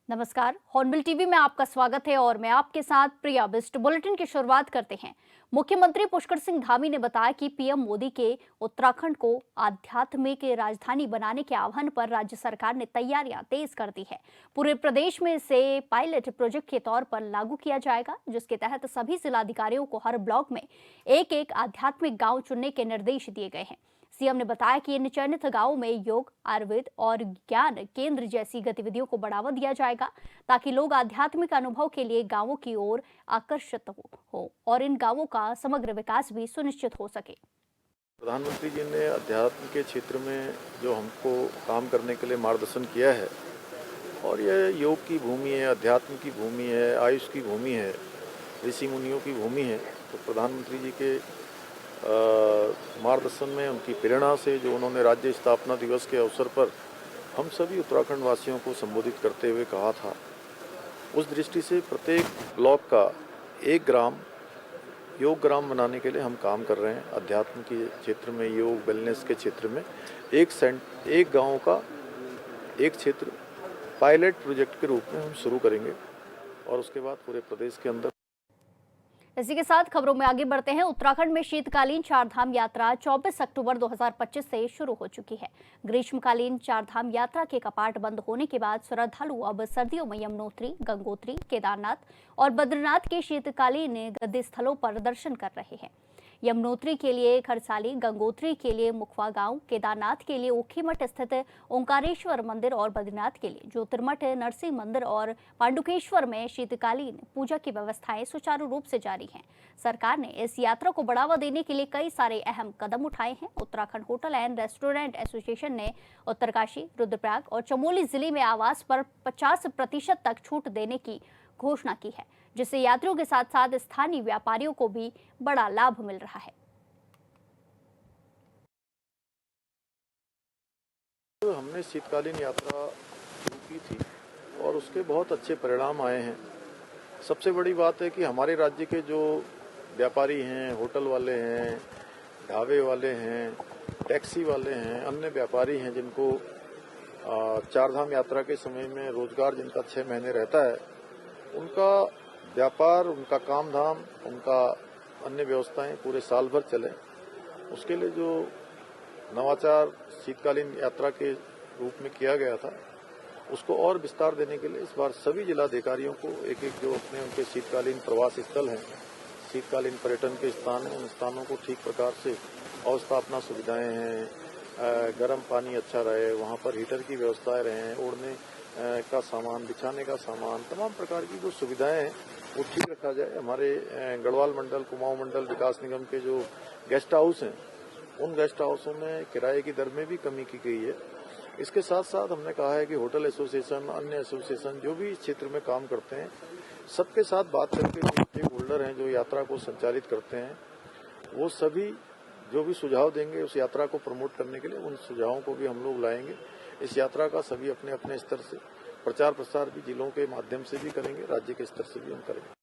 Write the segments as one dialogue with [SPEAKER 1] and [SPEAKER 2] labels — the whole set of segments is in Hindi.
[SPEAKER 1] नमस्कार। हॉर्नबिल टीवी में आपका स्वागत है और मैं आपके साथ प्रिया बिस्ट। बुलेटिन की शुरुआत करते हैं। मुख्यमंत्री पुष्कर सिंह धामी ने बताया कि पीएम मोदी के उत्तराखंड को आध्यात्मिक राजधानी बनाने के आह्वान पर राज्य सरकार ने तैयारियां तेज कर दी है। पूरे प्रदेश में इसे पायलट प्रोजेक्ट के तौर पर लागू किया जाएगा, जिसके तहत सभी जिलाधिकारियों को हर ब्लॉक में एक एक आध्यात्मिक गाँव चुनने के निर्देश दिए गए हैं। सीएम ने बताया कि इन चयनित गांवों में योग, आयुर्वेद और ज्ञान केंद्र जैसी गतिविधियों को बढ़ावा दिया जाएगा, ताकि लोग आध्यात्मिक अनुभव के लिए गांवों की ओर आकर्षित हो और इन गांवों का समग्र विकास भी सुनिश्चित हो सके।
[SPEAKER 2] प्रधानमंत्री जी ने अध्यात्म के क्षेत्र में जो हमको काम करने के लिए मार्गदर्शन किया है, और यह योग की भूमि है, अध्यात्म की भूमि है, आयुष की भूमि है, ऋषि मुनियों की भूमि है। तो प्रधानमंत्री जी के मार्गदर्शन में, उनकी प्रेरणा से जो उन्होंने राज्य स्थापना दिवस के अवसर पर हम सभी उत्तराखंड वासियों को संबोधित करते हुए कहा था, उस दृष्टि से प्रत्येक ब्लॉक का एक ग्राम योग ग्राम बनाने के लिए हम काम कर रहे हैं। अध्यात्म के क्षेत्र में, योग वेलनेस के क्षेत्र में एक गांव का एक क्षेत्र पायलट प्रोजेक्ट के रूप में हम शुरू करेंगे और उसके बाद पूरे प्रदेश के अंदर।
[SPEAKER 1] इसी के साथ खबरों में आगे बढ़ते हैं। उत्तराखंड में शीतकालीन चारधाम यात्रा 24 अक्टूबर 2025 से शुरू हो चुकी है। ग्रीष्मकालीन चारधाम यात्रा के कपाट बंद होने के बाद श्रद्धालु अब सर्दियों में यमुनोत्री, गंगोत्री, केदारनाथ और बद्रीनाथ के शीतकालीन गद्दी स्थलों पर दर्शन कर रहे हैं। यमुनोत्री के लिए खरसाली, गंगोत्री के लिए मुखवा गांव, केदारनाथ के लिए ऊखीमठ स्थित ओंकारेश्वर मंदिर और बद्रीनाथ के लिए ज्योतिर्मठ, नरसिंह मंदिर और पांडुकेश्वर में शीतकालीन पूजा की व्यवस्थाएं सुचारू रूप से जारी हैं। सरकार ने इस यात्रा को बढ़ावा देने के लिए कई सारे अहम कदम उठाए हैं। Uttarakhand hotel and restaurant association ने उत्तरकाशी, रुद्रप्रयाग और चमोली जिले में आवास पर 50% तक छूट देने की घोषणा की है, जिससे यात्रियों के साथ साथ स्थानीय व्यापारियों को भी बड़ा लाभ मिल रहा है।
[SPEAKER 2] तो हमने शीतकालीन यात्रा शुरू की थी और उसके बहुत अच्छे परिणाम आए हैं। सबसे बड़ी बात है कि हमारे राज्य के जो व्यापारी हैं, होटल वाले हैं, ढाबे वाले हैं, टैक्सी वाले हैं, अन्य व्यापारी हैं, जिनको चारधाम यात्रा के समय में रोजगार जिनका 6 महीने रहता है, उनका व्यापार, उनका काम धाम, उनका अन्य व्यवस्थाएं पूरे साल भर चले, उसके लिए जो नवाचार शीतकालीन यात्रा के रूप में किया गया था, उसको और विस्तार देने के लिए इस बार सभी जिलाधिकारियों को एक एक जो अपने उनके शीतकालीन प्रवास स्थल हैं, शीतकालीन पर्यटन के स्थान हैं, उन स्थानों को ठीक प्रकार से अवस्थापना सुविधाएं हैं, गर्म पानी अच्छा रहे, वहाँ पर हीटर की व्यवस्थाएं रहें, ओढ़ने का सामान, बिछाने का सामान, तमाम प्रकार की जो सुविधाएं हैं वो ठीक रखा जाए। हमारे गढ़वाल मंडल, कुमाऊं मंडल विकास निगम के जो गेस्ट हाउस हैं, उन गेस्ट हाउसों में किराए की दर में भी कमी की गई है। इसके साथ साथ हमने कहा है कि होटल एसोसिएशन, अन्य एसोसिएशन जो भी इस क्षेत्र में काम करते हैं, सबके साथ बात करके जो स्टेक होल्डर हैं, जो यात्रा को संचालित करते हैं, वो सभी जो भी सुझाव देंगे उस यात्रा को प्रमोट करने के लिए, उन सुझावों को भी हम लोग लाएंगे। इस यात्रा का सभी अपने अपने स्तर से प्रचार प्रसार भी जिलों के माध्यम से भी करेंगे, राज्य के स्तर से भी हम करेंगे।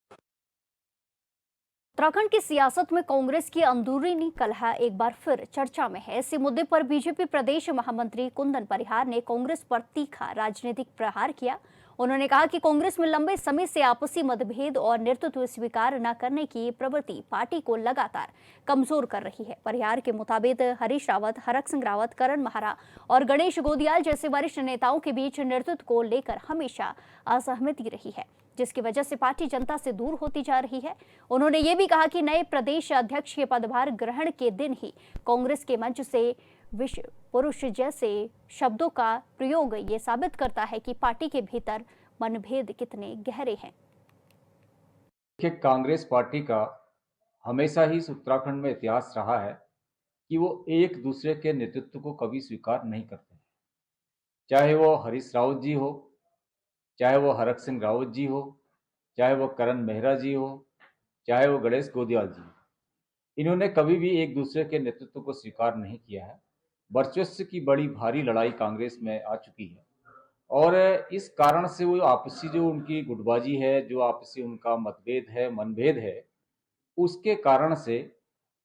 [SPEAKER 1] उत्तराखंड की सियासत में कांग्रेस की अंदरूनी कलह एक बार फिर चर्चा में है। इसी मुद्दे पर बीजेपी प्रदेश महामंत्री कुंदन परिहार ने कांग्रेस पर तीखा राजनीतिक प्रहार किया। उन्होंने कहा कि कांग्रेस में लंबे समय से आपसी मतभेद और नेतृत्व स्वीकार न करने की प्रवृत्ति पार्टी को लगातार कमजोर कर रही है। परिहार के मुताबिक हरीश रावत, हरक सिंह रावत, करण महारा और गणेश गोदियाल जैसे वरिष्ठ नेताओं के बीच नेतृत्व को लेकर हमेशा असहमति रही है, जिसकी वजह से पार्टी जनता से दूर होती जा रही है। उन्होंने ये भी कहा कि नए प्रदेश अध्यक्ष के पदभार ग्रहण के दिन ही कांग्रेस के मंच से विश्व पुरुष जैसे शब्दों का प्रयोग ये साबित करता है कि पार्टी के भीतर मनभेद कितने गहरे हैं।
[SPEAKER 3] कांग्रेस पार्टी का हमेशा ही इस उत्तराखंड में इतिहास रहा है कि वो एक दूसरे के नेतृत्व को कभी स्वीकार नहीं करते, चाहे वो हरीश रावत जी हो, चाहे वो हरक सिंह रावत जी हो, चाहे वो करण मेहरा जी हो, चाहे वो गणेश गोदियाल जी। इन्होंने कभी भी एक दूसरे के नेतृत्व को स्वीकार नहीं किया है। वर्चस्व की बड़ी भारी लड़ाई कांग्रेस में आ चुकी है और इस कारण से वो आपसी जो उनकी गुटबाजी है, जो आपसी उनका मतभेद है, मनभेद है, उसके कारण से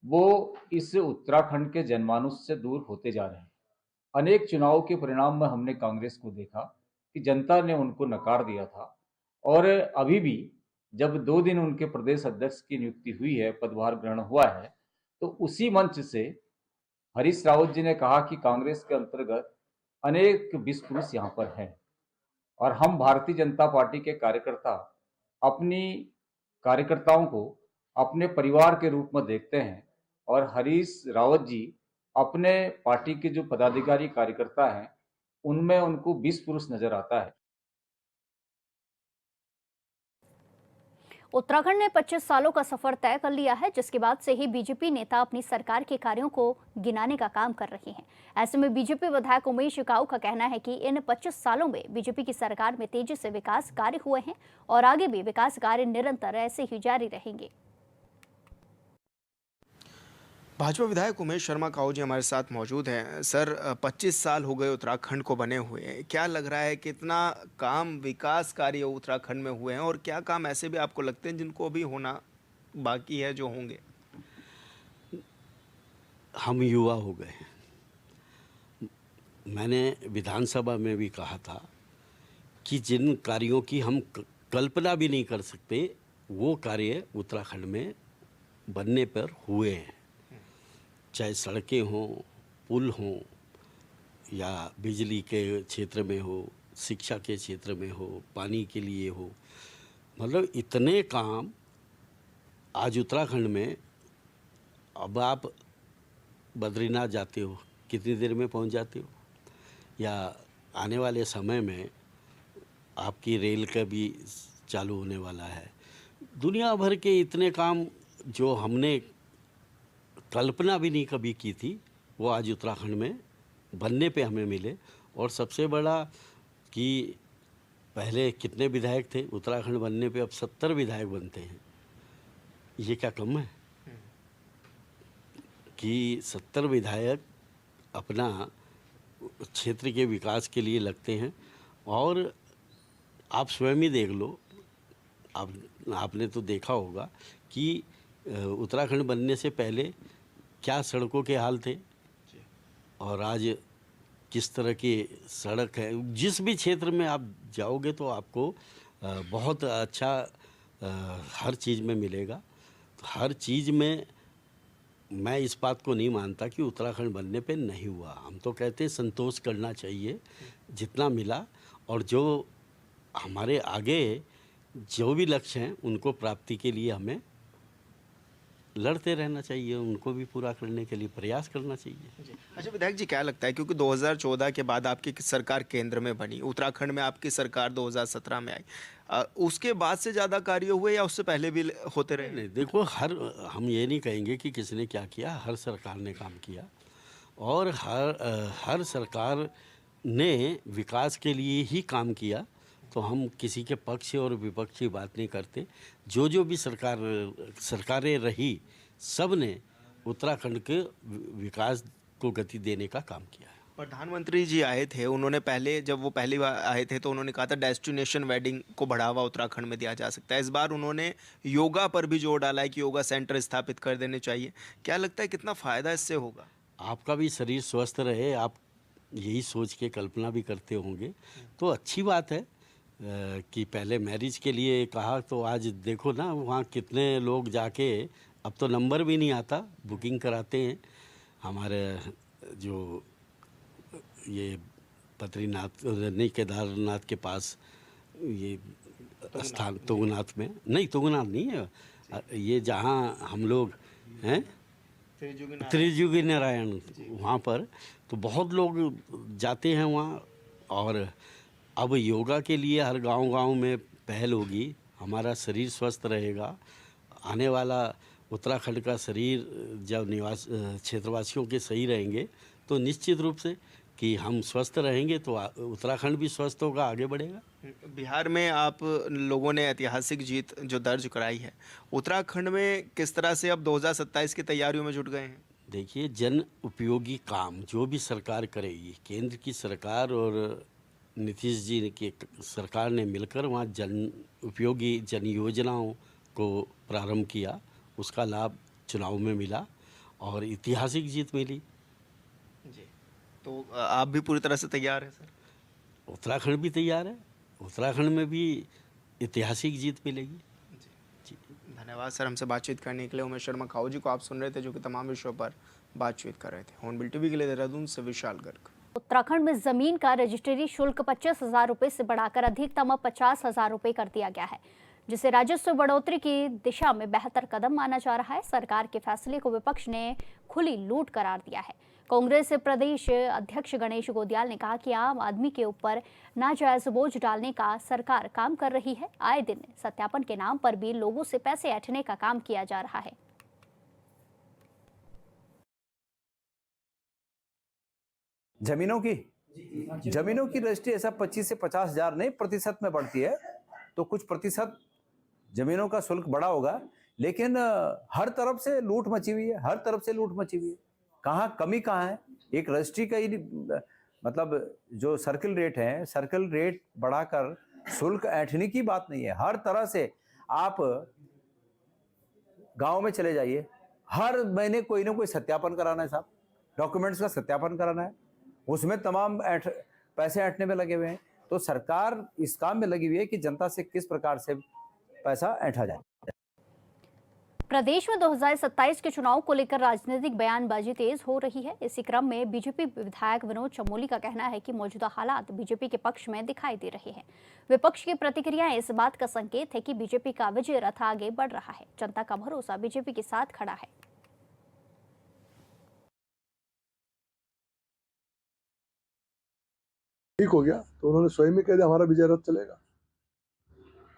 [SPEAKER 3] वो इस उत्तराखंड के जनमानस से दूर होते जा रहे हैं। अनेक चुनाव के परिणाम में हमने कांग्रेस को देखा कि कि जनता ने उनको नकार दिया था। और अभी भी जब 2 दिन उनके प्रदेश अध्यक्ष की नियुक्ति हुई है, पदभार ग्रहण हुआ है, तो उसी मंच से हरीश रावत जी ने कहा कि कांग्रेस के अंतर्गत अनेक विस्पुरुष यहाँ पर हैं और हम भारतीय जनता पार्टी के कार्यकर्ता अपनी कार्यकर्ताओं को अपने परिवार के रूप में देखते हैं और हरीश रावत जी अपने पार्टी के जो पदाधिकारी कार्यकर्ता हैं उनमें उनको विस्पुरुष नजर आता है।
[SPEAKER 1] उत्तराखंड ने 25 सालों का सफर तय कर लिया है, जिसके बाद से ही बीजेपी नेता अपनी सरकार के कार्यों को गिनाने का काम कर रहे हैं। ऐसे में बीजेपी विधायक उमेश काऊ का कहना है कि इन 25 सालों में बीजेपी की सरकार में तेजी से विकास कार्य हुए हैं और आगे भी विकास कार्य निरंतर ऐसे ही जारी रहेंगे।
[SPEAKER 4] भाजपा विधायक उमेश शर्मा काऊ जी हमारे साथ मौजूद हैं। सर, 25 साल हो गए उत्तराखंड को बने हुए, क्या लग रहा है कितना काम विकास कार्य उत्तराखंड में हुए हैं और क्या काम ऐसे भी आपको लगते हैं जिनको अभी होना बाकी है, जो होंगे?
[SPEAKER 5] हम युवा हो गए हैं। मैंने विधानसभा में भी कहा था कि जिन कार्यों की हम कल्पना भी नहीं कर सकते वो कार्य उत्तराखंड में बनने पर हुए हैं, चाहे सड़कें हों, पुल हों या बिजली के क्षेत्र में हो, शिक्षा के क्षेत्र में हो, पानी के लिए हो। मतलब इतने काम आज उत्तराखंड में। अब आप बद्रीनाथ जाते हो, कितनी देर में पहुंच जाते हो, या आने वाले समय में आपकी रेल का भी चालू होने वाला है। दुनिया भर के इतने काम जो हमने कल्पना भी नहीं कभी की थी वो आज उत्तराखंड में बनने पे हमें मिले। और सबसे बड़ा कि पहले कितने विधायक थे, उत्तराखंड बनने पे अब 70 विधायक बनते हैं। ये क्या कम है कि 70 विधायक अपना क्षेत्र के विकास के लिए लगते हैं। और आप स्वयं ही देख लो, आपने तो देखा होगा कि उत्तराखंड बनने से पहले क्या सड़कों के हाल थे और आज किस तरह की सड़क है। जिस भी क्षेत्र में आप जाओगे तो आपको बहुत अच्छा हर चीज़ में मिलेगा। हर चीज़ में मैं इस बात को नहीं मानता कि उत्तराखंड बनने पे नहीं हुआ। हम तो कहते हैं संतोष करना चाहिए जितना मिला, और जो हमारे आगे जो भी लक्ष्य हैं उनको प्राप्ति के लिए हमें लड़ते रहना चाहिए, उनको भी पूरा करने के लिए प्रयास करना चाहिए।
[SPEAKER 4] अच्छा विधायक जी, क्या लगता है, क्योंकि 2014 के बाद आपकी सरकार केंद्र में बनी, उत्तराखंड में आपकी सरकार 2017 में आई, उसके बाद से ज़्यादा कार्य हुए या उससे पहले भी होते रहे?
[SPEAKER 5] नहीं, देखो, हम ये नहीं कहेंगे कि किसने क्या किया, हर सरकार ने काम किया और हर सरकार ने विकास के लिए ही काम किया। तो हम किसी के पक्ष और विपक्ष की बात नहीं करते। जो भी सरकारें रही, सब ने उत्तराखंड के विकास को गति देने का काम किया है।
[SPEAKER 4] प्रधानमंत्री जी आए थे, उन्होंने पहले, जब वो पहली बार आए थे तो उन्होंने कहा था डेस्टिनेशन वेडिंग को बढ़ावा उत्तराखंड में दिया जा सकता है। इस बार उन्होंने योगा पर भी जोर डाला है कि योगा सेंटर स्थापित कर देने चाहिए। क्या लगता है कितना फ़ायदा इससे होगा?
[SPEAKER 5] आपका भी शरीर स्वस्थ रहे, आप यही सोच के कल्पना भी करते होंगे, तो अच्छी बात है। कि पहले मैरिज के लिए कहा तो आज देखो ना वहाँ कितने लोग जाके, अब तो नंबर भी नहीं आता, बुकिंग कराते हैं। हमारे जो ये बद्रीनाथ नहीं, केदारनाथ के पास ये स्थान तुंगनाथ में, नहीं तुंगनाथ नहीं है, ये जहाँ हम लोग हैं त्रिजुगी नारायण, वहाँ पर तो बहुत लोग जाते हैं वहाँ। और अब योगा के लिए हर गांव में पहल होगी, हमारा शरीर स्वस्थ रहेगा। आने वाला उत्तराखंड का शरीर जब क्षेत्रवासियों के सही रहेंगे तो निश्चित रूप से कि हम स्वस्थ रहेंगे तो उत्तराखंड भी स्वस्थ होगा, आगे बढ़ेगा।
[SPEAKER 4] बिहार में आप लोगों ने ऐतिहासिक जीत जो दर्ज कराई है, उत्तराखंड में किस तरह से अब 2027 की तैयारियों में जुट गए हैं?
[SPEAKER 5] देखिए, जन उपयोगी काम जो भी सरकार करेगी, केंद्र की सरकार और नीतीश जी की सरकार ने मिलकर वहाँ जन उपयोगी जन योजनाओं को प्रारंभ किया, उसका लाभ चुनाव में मिला और ऐतिहासिक जीत मिली।
[SPEAKER 4] जी, तो आप भी पूरी तरह से तैयार हैं सर?
[SPEAKER 5] उत्तराखंड भी तैयार है, उत्तराखंड में भी ऐतिहासिक जीत मिलेगी।
[SPEAKER 4] धन्यवाद सर, हमसे बातचीत करने के लिए। उमेश शर्मा काऊ जी को आप सुन रहे थे, जो कि तमाम विषयों पर बातचीत कर रहे थे। हॉर्नबिल टीवी के लिए देहरादून से विशाल गर्ग।
[SPEAKER 1] उत्तराखंड में जमीन का रजिस्ट्री शुल्क 25,000 रुपए से बढ़ाकर अधिकतम 50,000 रुपए कर दिया गया है, जिसे राजस्व बढ़ोतरी की दिशा में बेहतर कदम माना जा रहा है। सरकार के फैसले को विपक्ष ने खुली लूट करार दिया है। कांग्रेस प्रदेश अध्यक्ष गणेश गोदियाल ने कहा कि आम आदमी के ऊपर नाजायज बोझ डालने का सरकार काम कर रही है। आए दिन सत्यापन के नाम पर भी लोगों से पैसे ऐंठने का काम किया जा रहा है।
[SPEAKER 6] जमीनों की रजिस्ट्री ऐसा 25 से 50,000 नहीं, प्रतिशत में बढ़ती है, तो कुछ प्रतिशत जमीनों का शुल्क बढ़ा होगा, लेकिन हर तरफ से लूट मची हुई है। कहाँ कमी कहाँ है? एक रजिस्ट्री का ही मतलब जो सर्किल रेट बढ़ाकर शुल्क ऐंठने की बात नहीं है। हर तरह से आप गांव में चले जाइए, हर महीने कोई ना कोई सत्यापन कराना है साहब, डॉक्यूमेंट्स का सत्यापन कराना है, उसमें तमाम पैसे ऐंठने में लगे हुए हैं। तो सरकार इस काम में लगी हुई है कि जनता से किस प्रकार से पैसा ऐंठा जाए।
[SPEAKER 1] प्रदेश में 2027 के चुनाव को लेकर राजनीतिक बयानबाजी तेज हो रही है। इसी क्रम में बीजेपी विधायक विनोद चमोली का कहना है कि मौजूदा हालात बीजेपी के पक्ष में दिखाई दे रहे हैं। विपक्ष की प्रतिक्रियाएं इस बात का संकेत है कि बीजेपी का विजय रथ आगे बढ़ रहा है। जनता का भरोसा बीजेपी के साथ खड़ा है।
[SPEAKER 7] ठीक हो गया तो उन्होंने स्वयं ही कह दिया हमारा विजय रथ चलेगा।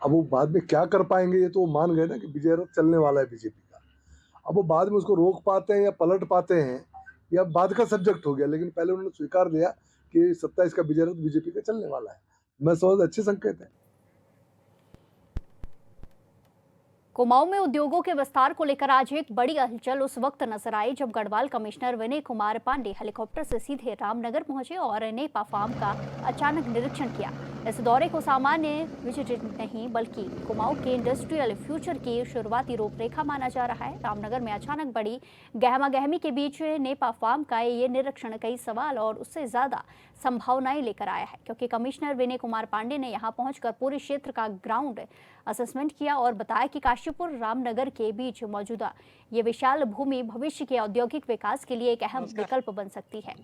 [SPEAKER 7] अब वो बाद में क्या कर पाएंगे, ये तो वो मान गए ना कि विजय रथ चलने वाला है बीजेपी का। अब वो बाद में उसको रोक पाते हैं या पलट पाते हैं, या बाद का सब्जेक्ट हो गया, लेकिन पहले उन्होंने स्वीकार लिया कि 27 का विजय रथ बीजेपी का चलने वाला है। मैं समझ अच्छे संकेत है।
[SPEAKER 1] कुमाऊं में उद्योगों के विस्तार को लेकर आज एक बड़ी हलचल उस वक्त नजर आई जब गढ़वाल कमिश्नर विनय कुमार पांडे हेलीकॉप्टर से सीधे रामनगर पहुंचे और नेपा फार्म का अचानक निरीक्षण किया। इस दौरे को सामान्य विजिट नहीं बल्कि कुमाऊं के इंडस्ट्रियल फ्यूचर की शुरुआती रूपरेखा माना जा रहा है। रामनगर में अचानक बड़ी गहमागहमी के बीच नेपा फार्म का ये निरीक्षण कई सवाल और उससे ज्यादा संभावनाएं लेकर आया है, क्योंकि कमिश्नर विनय कुमार पांडे ने यहां पहुंचकर पूरे क्षेत्र का ग्राउंड असेसमेंट किया और बताया कि काशीपुर रामनगर के बीच मौजूदा ये विशाल भूमि भविष्य के औद्योगिक विकास के लिए एक अहम विकल्प बन सकती है।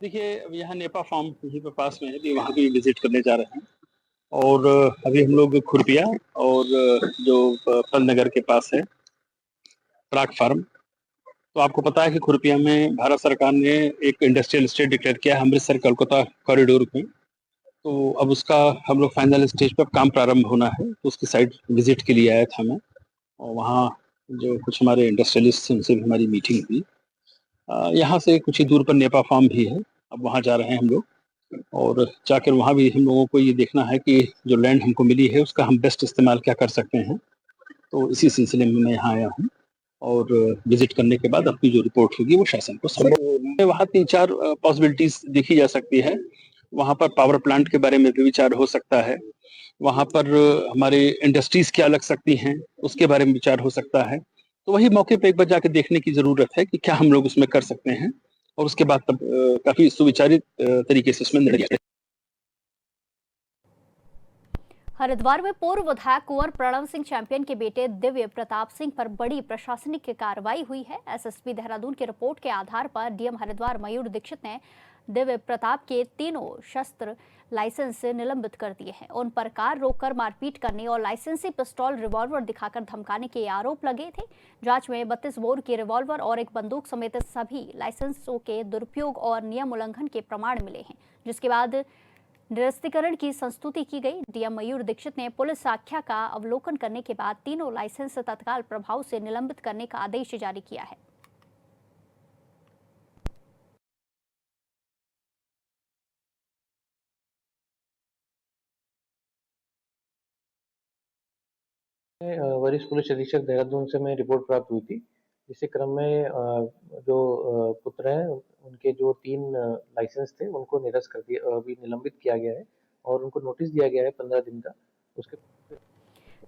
[SPEAKER 8] देखिए, यहाँ नेपा फार्म यहीं पे पास में है, अभी वहाँ भी विजिट करने जा रहे हैं। और अभी हम लोग खुरपिया और जो फल नगर के पास है प्राक फार्म, तो आपको पता है कि खुरपिया में भारत सरकार ने एक इंडस्ट्रियल स्टेट डिक्लेयर किया है अमृतसर कोलकाता कॉरिडोर में। तो अब उसका हम लोग फाइनल स्टेज पर काम प्रारंभ होना है, तो उसकी साइट विजिट के लिए आया था मैं, और वहाँ जो कुछ हमारे इंडस्ट्रियलिस्ट उनसे भी हमारी मीटिंग हुई। यहाँ से कुछ ही दूर पर नेपा फार्म भी है, अब वहाँ जा रहे हैं हम लोग, और जाकर वहाँ भी हम लोगों को ये देखना है कि जो लैंड हमको मिली है उसका हम बेस्ट इस्तेमाल क्या कर सकते हैं। तो इसी सिलसिले में मैं यहाँ आया हूँ, और विजिट करने के बाद अपनी जो रिपोर्ट होगी वो शासन को संबोधित। वहाँ 3-4 पॉसिबिलिटीज देखी जा सकती है। वहाँ पर पावर प्लांट के बारे में भी विचार हो सकता है, वहाँ पर हमारे इंडस्ट्रीज क्या लग सकती हैं उसके बारे में विचार हो सकता है। तो वही मौके पे एक बार जाके देखने की जरूरत है कि क्या हम लोग उसमें कर सकते हैं, और उसके बाद तब काफी सुविचारित तरीके से उसमें निर्णय लिया।
[SPEAKER 1] हरिद्वार में पूर्व विधायक कुंवर प्रणव सिंह चैंपियन के बेटे दिव्य प्रताप सिंह पर बड़ी प्रशासनिक कार्रवाई हुई है। एसएसपी देहरादून की रिपोर्ट के आधार पर डीएम हरिद्वार मयूर दीक्षित ने दिव्य प्रताप के तीनों शस्त्र लाइसेंस निलंबित कर दिए हैं। उन पर कार रोककर मारपीट करने और लाइसेंसी पिस्तौल रिवॉल्वर दिखाकर धमकाने के आरोप लगे थे। जांच में 32 बोर की रिवॉल्वर और एक बंदूक समेत सभी लाइसेंसों के दुरुपयोग और नियम उल्लंघन के प्रमाण मिले हैं, जिसके बाद निरस्तीकरण की संस्तुति की गई। डीएम मयूर दीक्षित ने पुलिस आख्या का अवलोकन करने के बाद तीनों लाइसेंस तत्काल प्रभाव से निलंबित करने का आदेश जारी किया है।
[SPEAKER 9] वरिष्ठ पुलिस अधीक्षक देहरादून से मैं रिपोर्ट प्राप्त हुई थी, इसी क्रम में जो पुत्र हैं उनके जो 3 लाइसेंस थे उनको निरस्त कर दिया, अभी निलंबित किया गया है और उनको नोटिस दिया गया है 15 दिन का। उसके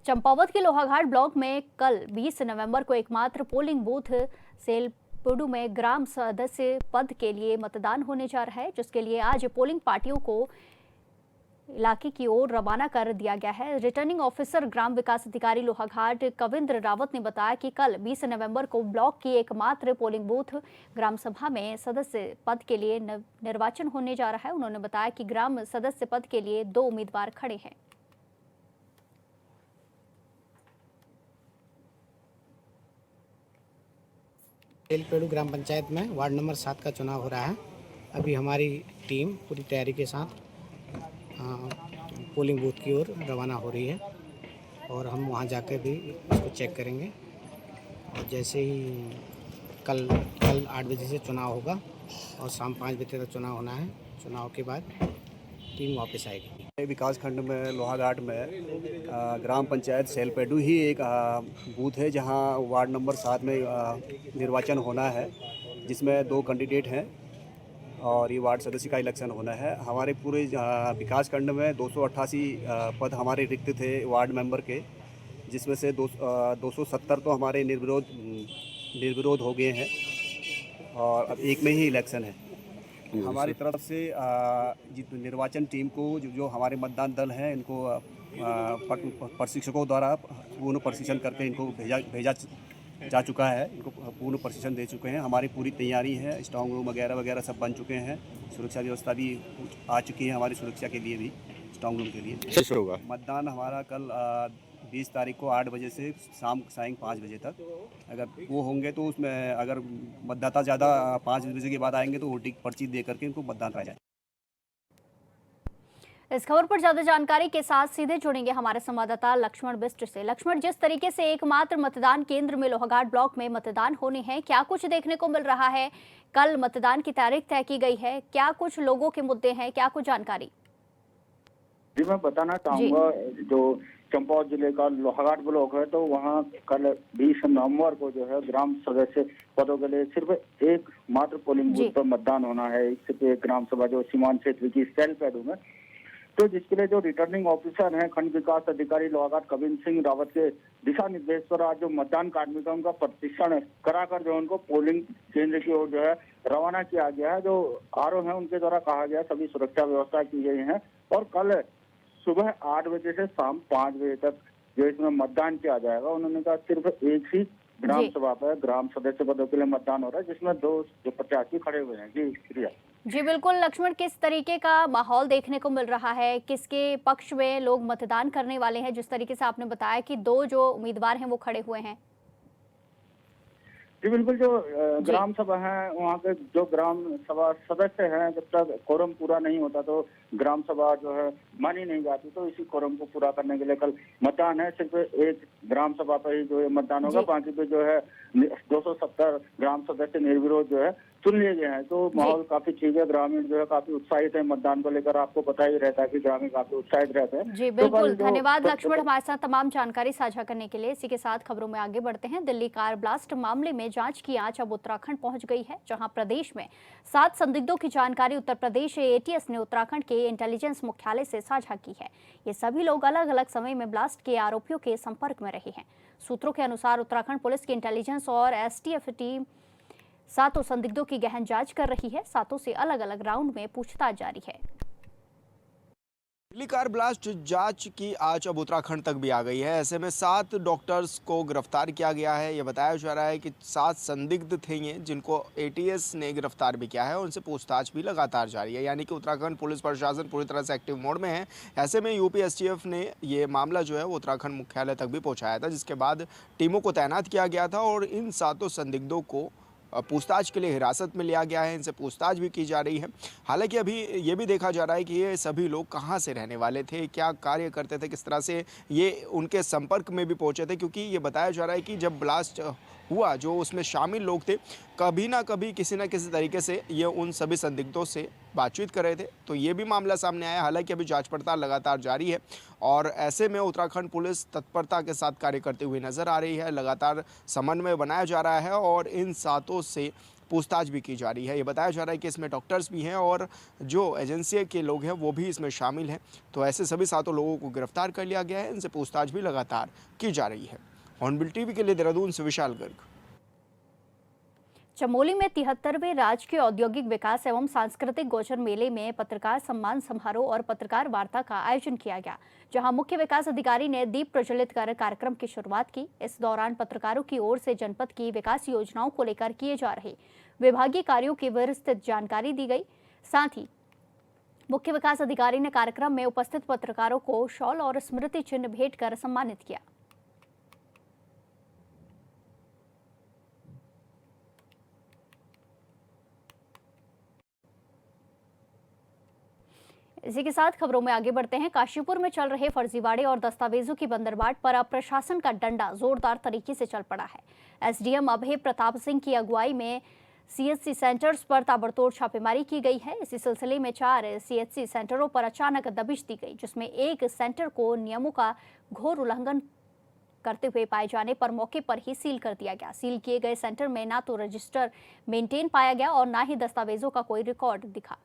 [SPEAKER 1] चंपावत के लोहाघाट ब्लॉक में कल 20 नवंबर को एकमात्र पोलिंग बूथ सेल पेडू में ग्राम सदस्य पद के लिए मतदान होने जा रहा है, जिसके लिए आज पोलिंग पार्टियों को इलाके की ओर रवाना कर दिया गया है। रिटर्निंग ऑफिसर ग्राम विकास अधिकारी लोहाघाट कविंद्र रावत ने बताया कि कल 20 नवंबर को ब्लॉक की एकमात्र पोलिंग बूथ ग्राम सभा में सदस्य पद के लिए निर्वाचन होने जा रहा है। उन्होंने बताया कि ग्राम सदस्य पद के लिए 2 उम्मीदवार खड़े हैं।
[SPEAKER 10] पेडू ग्राम पंचायत में वार्ड नंबर 7 का चुनाव हो रहा है। अभी हमारी टीम पूरी तैयारी के साथ पोलिंग बूथ की ओर रवाना हो रही है और हम वहां जाकर भी इसको चेक करेंगे। और जैसे ही कल 8 बजे से चुनाव होगा और शाम 5 बजे तक चुनाव होना है। चुनाव के बाद टीम वापस आएगी।
[SPEAKER 11] विकास खंड में लोहाघाट में ग्राम पंचायत सेलपेडू ही एक बूथ है जहां वार्ड नंबर 7 में निर्वाचन होना है, जिसमें 2 कैंडिडेट हैं और ये वार्ड सदस्य का इलेक्शन होना है। हमारे पूरे विकास खंड में 288 पद हमारे रिक्त थे वार्ड मेंबर के, जिसमें से 270 तो हमारे निर्विरोध हो गए हैं और अब एक में ही इलेक्शन है। हमारी तरफ से निर्वाचन टीम को जो हमारे मतदान दल हैं इनको प्रशिक्षकों द्वारा पूर्ण प्रशिक्षण करके इनको भेजा जा चुका है। इनको पूर्ण प्रशिक्षण दे चुके हैं। हमारी पूरी तैयारी है, स्ट्रॉन्ग रूम वगैरह वगैरह सब बन चुके हैं। सुरक्षा व्यवस्था भी आ चुकी है हमारी सुरक्षा के लिए भी, स्ट्रॉन्ग रूम के लिए।
[SPEAKER 12] होगा
[SPEAKER 11] मतदान हमारा कल 20 तारीख को 8 बजे से शाम 5 बजे तक। अगर वो होंगे तो उसमें अगर मतदाता ज़्यादा 5 बजे के बाद आएंगे तो वोटिंग पर्ची दे करके इनको मतदान कराया जाए।
[SPEAKER 1] इस खबर पर ज्यादा जानकारी के साथ सीधे जुड़ेंगे हमारे संवाददाता लक्ष्मण बिष्ट से। लक्ष्मण, जिस तरीके से एकमात्र मतदान केंद्र में लोहाघाट ब्लॉक में मतदान होने हैं, क्या कुछ देखने को मिल रहा है? कल मतदान की तारीख तय की गई है, क्या कुछ लोगों के मुद्दे हैं, क्या कुछ जानकारी?
[SPEAKER 13] जी, मैं बताना चाहूँगा, जो चंपावत जिले का लोहाघाट ब्लॉक है तो वहाँ कल 20 नवंबर को जो है ग्राम सदस्य पदों के लिए सिर्फ एक मात्र पोलिंग बूथ पर मतदान होना है। सिर्फ एक ग्राम सभा जो सीमांत क्षेत्र की सेलपेडू में, तो जिसके लिए जो रिटर्निंग ऑफिसर हैं खंड विकास अधिकारी लोहाघाट कविंद्र सिंह रावत के दिशा निर्देश पर आज जो मतदान कार्मिकों का प्रशिक्षण कराकर जो उनको पोलिंग केंद्र की ओर जो है रवाना किया गया है। जो आरओ है उनके द्वारा कहा गया सभी सुरक्षा व्यवस्था की गई है और कल सुबह 8 बजे से शाम 5 बजे तक जो इसमें मतदान किया जाएगा। उन्होंने कहा सिर्फ एक ही ग्राम सभा पर ग्राम सदस्य पदों के लिए मतदान हो रहा है, जिसमें 2 जो प्रत्याशी खड़े हुए हैं। जी शुक्रिया।
[SPEAKER 1] जी बिल्कुल लक्ष्मण, किस तरीके का माहौल देखने को मिल रहा है? किसके पक्ष में लोग मतदान करने वाले हैं? जिस तरीके से आपने बताया कि 2 जो उम्मीदवार हैं वो खड़े हुए हैं।
[SPEAKER 13] जी बिल्कुल, जो ग्राम सभा है वहाँ के जो ग्राम सभा सदस्य हैं, जब तक कोरम पूरा नहीं होता तो ग्राम सभा जो है मानी नहीं जाती। तो इसी कोरम को पूरा करने के लिए कल मतदान है। सिर्फ एक ग्राम सभा पर ही जो है मतदान होगा, बाकी पे जो है 270 ग्राम सदस्य निर्विरोध जो है चुन लिए गए हैं। तो माहौल काफी ठीक है, ग्रामीण जो है काफी उत्साहित है मतदान को लेकर। आपको पता ही रहता है कि ग्रामीण काफी उत्साहित रहते हैं।
[SPEAKER 1] जी बिल्कुल, धन्यवाद लक्ष्मण हमारे साथ तमाम जानकारी साझा करने के लिए। इसी के साथ खबरों में आगे बढ़ते हैं। दिल्ली कार ब्लास्ट मामले में जांच की आंच अब उत्तराखंड पहुंच गई है, जहां प्रदेश में 7 संदिग्धों की जानकारी उत्तर प्रदेश एटीएस ने उत्तराखंड के इंटेलिजेंस मुख्यालय से साझा की है। ये सभी लोग अलग अलग समय में ब्लास्ट के आरोपियों के संपर्क में रहे हैं। सूत्रों के अनुसार उत्तराखंड पुलिस की इंटेलिजेंस और एसटीएफ टीम 7 संदिग्धों की गहन जांच कर रही है। 7 से अलग अलग राउंड में पूछताछ जारी है।
[SPEAKER 4] दिल्ली कार ब्लास्ट जांच की आंच अब उत्तराखंड तक भी आ गई है। ऐसे में 7 डॉक्टर्स को गिरफ्तार किया गया है। ये बताया जा रहा है कि 7 संदिग्ध थे ये, जिनको एटीएस ने गिरफ्तार भी किया है और उनसे पूछताछ भी लगातार जारी है। यानी कि उत्तराखंड पुलिस प्रशासन पूरी तरह से एक्टिव मोड में है। ऐसे में यूपी एसटीएफ ने ये मामला जो है वो उत्तराखंड मुख्यालय तक भी पहुँचाया था, जिसके बाद टीमों को तैनात किया गया था और इन 7 संदिग्धों को पूछताछ के लिए हिरासत में लिया गया है। इनसे पूछताछ भी की जा रही है। हालांकि अभी ये भी देखा जा रहा है कि ये सभी लोग कहां से रहने वाले थे, क्या कार्य करते थे, किस तरह से ये उनके संपर्क में भी पहुंचे थे, क्योंकि ये बताया जा रहा है कि जब ब्लास्ट हुआ जो उसमें शामिल लोग थे, कभी ना कभी किसी न किसी तरीके से ये उन सभी संदिग्धों से बातचीत कर रहे थे। तो ये भी मामला सामने आया। हालांकि अभी जांच पड़ताल लगातार जारी है और ऐसे में उत्तराखंड पुलिस तत्परता के साथ कार्य करते हुए नजर आ रही है। लगातार समन्वय बनाया जा रहा है और इन 7 से पूछताछ भी की जा रही है। ये बताया जा रहा है कि इसमें डॉक्टर्स भी हैं और जो एजेंसी के लोग हैं वो भी इसमें शामिल हैं। तो ऐसे सभी 7 लोगों को गिरफ्तार कर लिया गया है। इनसे पूछताछ भी लगातार की जा रही है। हॉर्नबिल टीवी के लिए देहरादून से विशाल गर्ग।
[SPEAKER 1] चमोली में 73वें राजकीय औद्योगिक विकास एवं सांस्कृतिक गोचर मेले में पत्रकार सम्मान समारोह और पत्रकार वार्ता का आयोजन किया गया, जहां मुख्य विकास अधिकारी ने दीप प्रज्वलित कर कार्यक्रम की शुरुआत की। इस दौरान पत्रकारों की ओर से जनपद की विकास योजनाओं को लेकर किए जा रहे विभागीय कार्यों की विस्तृत जानकारी दी गई। साथ ही मुख्य विकास अधिकारी ने कार्यक्रम में उपस्थित पत्रकारों को शॉल और स्मृति चिन्ह भेंट कर सम्मानित किया। इसी के साथ खबरों में आगे बढ़ते हैं। काशीपुर में चल रहे फर्जीवाड़े और दस्तावेजों की बंदरबाट पर अब प्रशासन का डंडा जोरदार तरीके से चल पड़ा है। एसडीएम अभय प्रताप सिंह की अगुवाई में सीएचसी सेंटर्स पर ताबड़तोड़ छापेमारी की गई है। इसी सिलसिले में 4 सीएचसी सेंटरों पर अचानक दबिश दी गई, जिसमें एक सेंटर को नियमों का घोर उल्लंघन करते हुए पाए जाने पर मौके पर ही सील कर दिया गया। सील किए गए सेंटर में ना तो रजिस्टर मेंटेन पाया गया और ना ही दस्तावेजों का कोई रिकॉर्ड दिखा।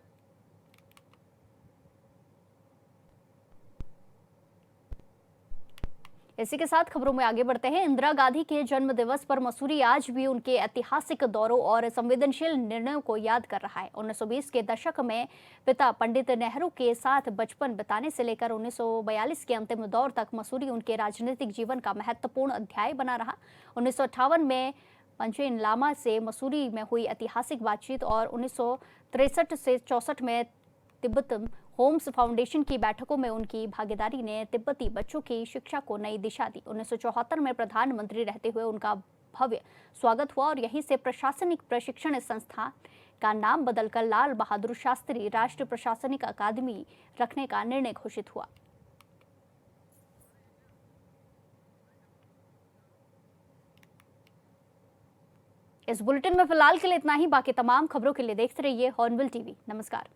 [SPEAKER 1] इसी के साथ खबरों में आगे बढ़ते हैं। इंदिरा गांधी के जन्म दिवस पर मसूरी आज भी उनके ऐतिहासिक दौरों और संवेदनशील निर्णयों को याद कर रहा है। 1920 के दशक में पिता पंडित नेहरू के साथ बचपन बिताने से लेकर 1942 के अंतिम दौर तक मसूरी उनके राजनीतिक जीवन का महत्वपूर्ण अध्याय बना रहा। 1958 में पंचेन लामा से मसूरी में हुई ऐतिहासिक बातचीत और 1963 से 64 में तिब्बत होम्स फाउंडेशन की बैठकों में उनकी भागीदारी ने तिब्बती बच्चों की शिक्षा को नई दिशा दी। 1974 में प्रधानमंत्री रहते हुए उनका भव्य स्वागत हुआ और यहीं से प्रशासनिक प्रशिक्षण संस्थान का नाम बदलकर लाल बहादुर शास्त्री राष्ट्रीय प्रशासनिक अकादमी रखने का निर्णय घोषित हुआ। इस बुलेटिन में फिलहाल के लिए इतना ही। बाकी तमाम खबरों के लिए देखते रहिए हॉर्नबिल टीवी। नमस्कार।